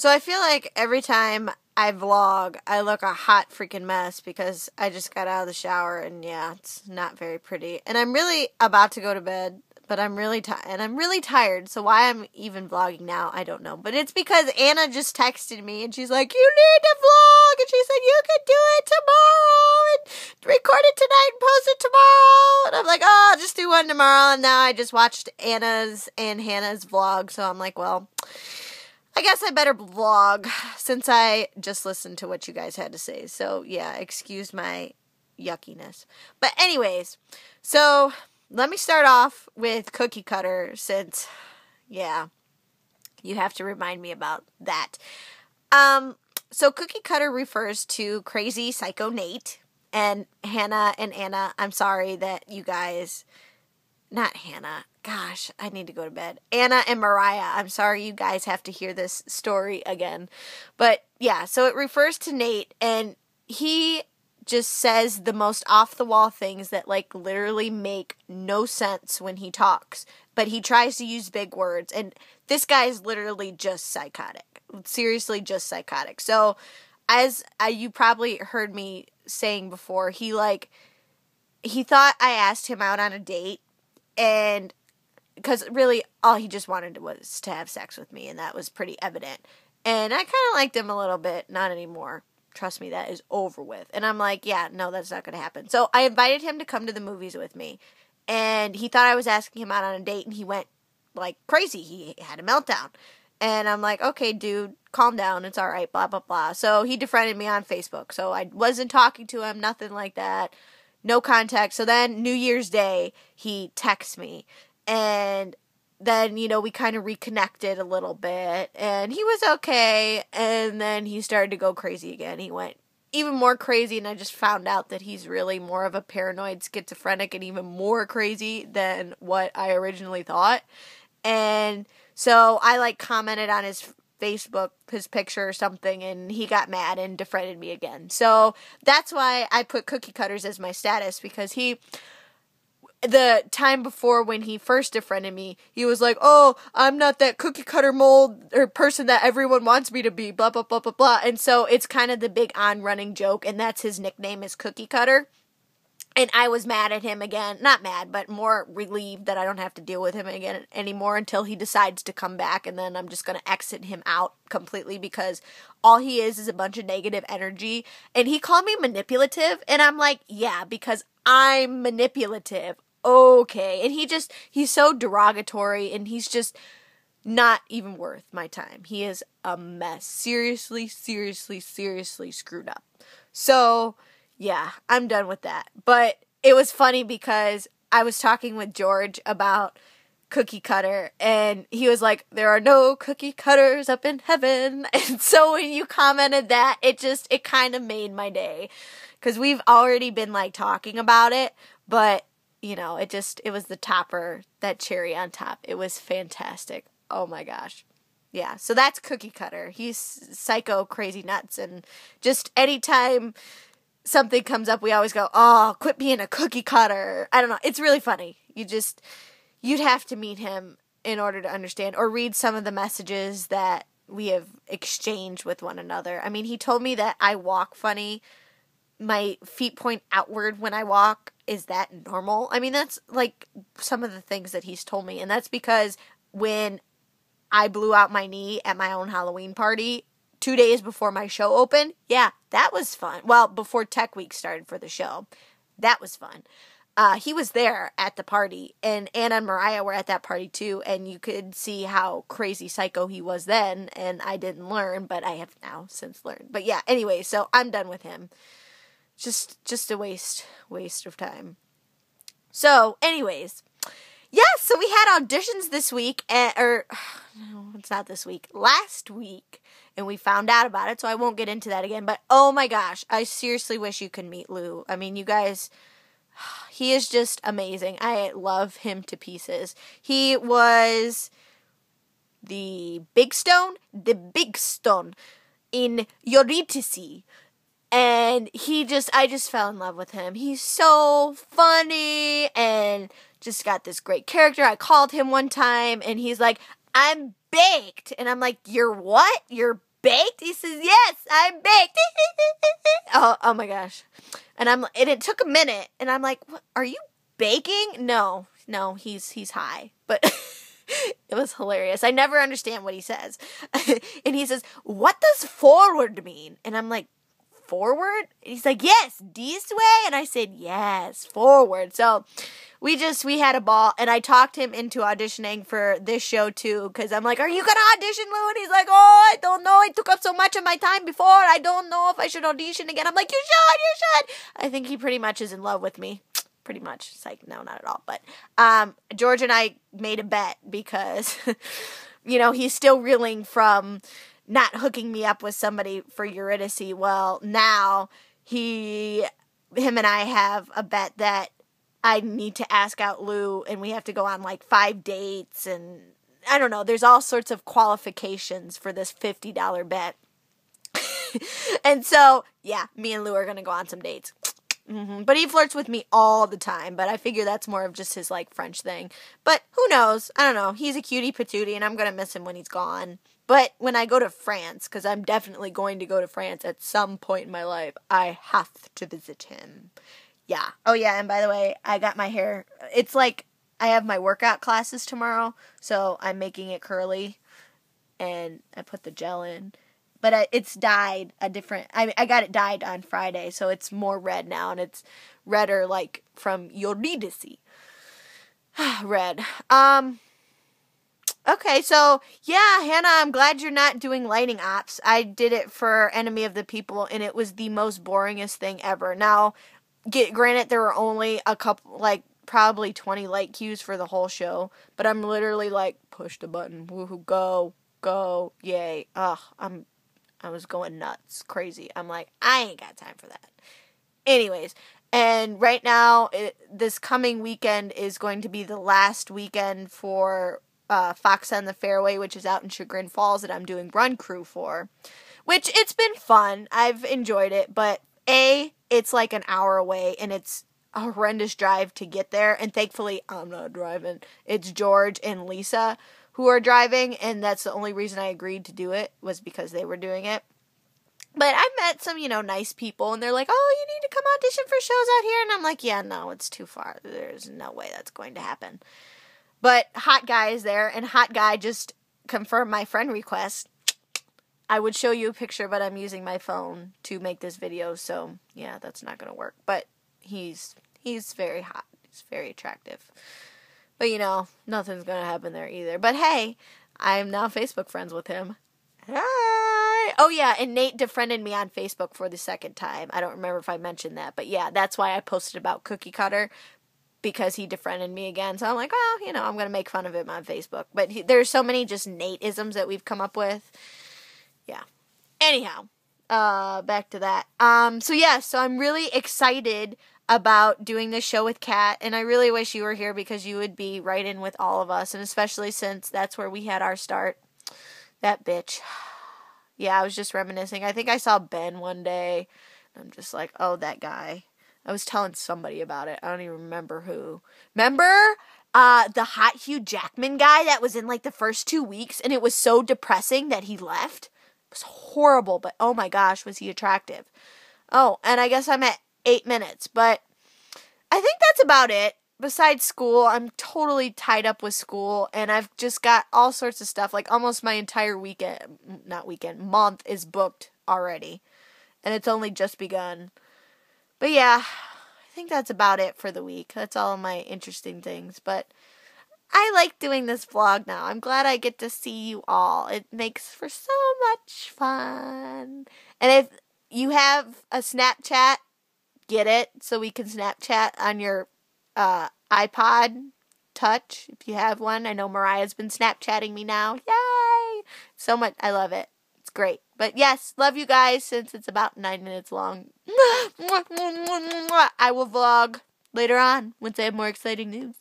So I feel like every time I vlog, I look a hot freaking mess because I just got out of the shower and yeah, it's not very pretty. And I'm really about to go to bed, but I'm really tired. So why I'm even vlogging now, I don't know. But it's because Anna just texted me and she's like, "You need to vlog," and she said you could do it tomorrow and record it tonight and post it tomorrow. And I'm like, "Oh, I'll just do one tomorrow." And now I just watched Anna's and Hannah's vlog, so I'm like, well, I guess I better vlog since I just listened to what you guys had to say. So, yeah, excuse my yuckiness. But anyways, so let me start off with Cookie Cutter since, yeah, you have to remind me about that. So Cookie Cutter refers to Crazy Psycho Nate and Hannah and Anna. I'm sorry that you guys... Not Hannah. Gosh, I need to go to bed. Anna and Mariah. I'm sorry you guys have to hear this story again. But yeah, so it refers to Nate, and he just says the most off-the-wall things that like literally make no sense when he talks. But he tries to use big words, and this guy is literally just psychotic. Seriously, just psychotic. So as you probably heard me saying before, he thought I asked him out on a date. And because really all he just wanted was to have sex with me, and that was pretty evident. And I kind of liked him a little bit. Not anymore. Trust me, that is over with. And I'm like, yeah, no, that's not going to happen. So I invited him to come to the movies with me. And he thought I was asking him out on a date, and he went like crazy. He had a meltdown. And I'm like, okay, dude, calm down. It's all right, blah, blah, blah. So he defriended me on Facebook. So I wasn't talking to him, nothing like that. No contact. So then New Year's Day, he texts me. And then, you know, we kind of reconnected a little bit. And he was okay. And then he started to go crazy again. He went even more crazy. And I just found out that he's really more of a paranoid schizophrenic and even more crazy than what I originally thought. And so I like commented on his Facebook, his picture or something, and he got mad and defriended me again. So that's why I put Cookie Cutters as my status, because the time before when he first defriended me, he was like, "Oh, I'm not that cookie cutter mold or person that everyone wants me to be, blah, blah, blah, blah, blah." And so it's kind of the big on-running joke, and that's his nickname is Cookie Cutter. And I was mad at him again. Not mad, but more relieved that I don't have to deal with him again anymore until he decides to come back. And then I'm just going to exit him out completely because all he is a bunch of negative energy. And he called me manipulative. And I'm like, yeah, because I'm manipulative. Okay. And he's so derogatory, and he's just not even worth my time. He is a mess. Seriously, seriously, seriously screwed up. So... yeah, I'm done with that. But it was funny because I was talking with George about Cookie Cutter, and he was like, "There are no cookie cutters up in heaven." And so when you commented that, it kind of made my day. Because we've already been like talking about it, but you know, it was the topper, that cherry on top. It was fantastic. Oh my gosh. Yeah, so that's Cookie Cutter. He's psycho, crazy nuts, and just anytime something comes up, we always go, "Oh, quit being a cookie cutter." I don't know. It's really funny. You'd have to meet him in order to understand or read some of the messages that we have exchanged with one another. I mean, he told me that I walk funny. My feet point outward when I walk. Is that normal? I mean, that's like some of the things that he's told me. And that's because when I blew out my knee at my own Halloween party 2 days before my show opened, yeah, that was fun. Well, before Tech Week started for the show. That was fun. He was there at the party, and Anna and Mariah were at that party too, and you could see how crazy psycho he was then, and I didn't learn, but I have now since learned. But yeah, anyway, so I'm done with him. Just a waste of time. So, anyways, yeah, so we had auditions this week, no, it's not this week, last week, and we found out about it, so I won't get into that again, but oh my gosh, I seriously wish you could meet Lou. I mean, you guys, he is just amazing. I love him to pieces. He was the big stone in Eurydice. And I just fell in love with him. He's so funny and just got this great character. I called him one time and he's like, "I'm baked." And I'm like, "You're what? You're baked? He says, yes, I'm baked. Oh my gosh. And it took a minute, and I'm like, what, are you baking? No, he's high. But it was hilarious. I never understand what he says. And he says, what does forward mean? And I'm like, forward? And he's like, yes, this way. And I said, yes, forward. So we had a ball, and I talked him into auditioning for this show too, because I'm like, are you gonna audition, Lou? And he's like, oh, I don't know, it took up so much of my time before, I don't know if I should audition again. I'm like, you should. I think he pretty much is in love with me. Pretty much. It's like, no, not at all. But George and I made a bet because he's still reeling from not hooking me up with somebody for Eurydice. Well, now him and I have a bet that I need to ask out Lou, and we have to go on like 5 dates, and I don't know, there's all sorts of qualifications for this $50 bet. And so, yeah, me and Lou are going to go on some dates. But he flirts with me all the time, but I figure that's more of just his like French thing. But who knows? I don't know. He's a cutie patootie, and I'm going to miss him when he's gone. But when I go to France, because I'm definitely going to go to France at some point in my life, I have to visit him. Yeah. Oh, yeah, and by the way, I got my hair. It's like I have my workout classes tomorrow, so I'm making it curly, and I put the gel in. But it's dyed a different... I got it dyed on Friday, so it's more red now, and it's redder, like, from Eurydice. Red. Okay, so, yeah, Hannah, I'm glad you're not doing lighting ops. I did it for Enemy of the People, and it was the most boringest thing ever. Now... Granted, there were only a couple, like, probably 20 light cues for the whole show, but I'm literally like, push the button, woohoo, go, yay. I was going nuts, crazy. I'm like, I ain't got time for that. Anyways, and right now, this coming weekend is going to be the last weekend for Fox on the Fairway, which is out in Chagrin Falls, that I'm doing run crew for, which it's been fun. I've enjoyed it, but it's like an hour away, and it's a horrendous drive to get there, and thankfully, I'm not driving. It's George and Lisa who are driving, and that's the only reason I agreed to do it, was because they were doing it. But I met some, nice people, and they're like, oh, you need to come audition for shows out here, and I'm like, yeah, no, it's too far. There's no way that's going to happen. But Hot Guy is there, and Hot Guy just confirmed my friend request. I would show you a picture, but I'm using my phone to make this video, so yeah, that's not going to work. But he's very hot. He's very attractive. But nothing's going to happen there either. But hey, I'm now Facebook friends with him. Hi! Oh yeah, and Nate defriended me on Facebook for the second time. I don't remember if I mentioned that, but yeah, that's why I posted about Cookie Cutter, because he defriended me again. So I'm like, well, I'm going to make fun of him on Facebook. But there's so many just Nate-isms that we've come up with. Yeah. Anyhow, back to that. So I'm really excited about doing this show with Kat, and I really wish you were here because you would be right in with all of us, and especially since that's where we had our start. That bitch. Yeah, I was just reminiscing. I think I saw Ben one day, and I'm just like, oh, that guy. I was telling somebody about it. I don't even remember who. Remember? The hot Hugh Jackman guy that was in like the first 2 weeks, and it was so depressing that he left? Was horrible, but oh my gosh, was he attractive. Oh, and I guess I'm at 8 minutes, but I think that's about it. Besides school, I'm totally tied up with school, and I've just got all sorts of stuff, like almost my entire month is booked already, and it's only just begun. But yeah, I think that's about it for the week. That's all of my interesting things, but I like doing this vlog now. I'm glad I get to see you all. It makes for so much fun. And if you have a Snapchat, get it so we can Snapchat on your iPod Touch, if you have one. I know Mariah's been Snapchatting me now. Yay! So much. I love it. It's great. But yes, love you guys since it's about 9 minutes long. I will vlog later on once I have more exciting news.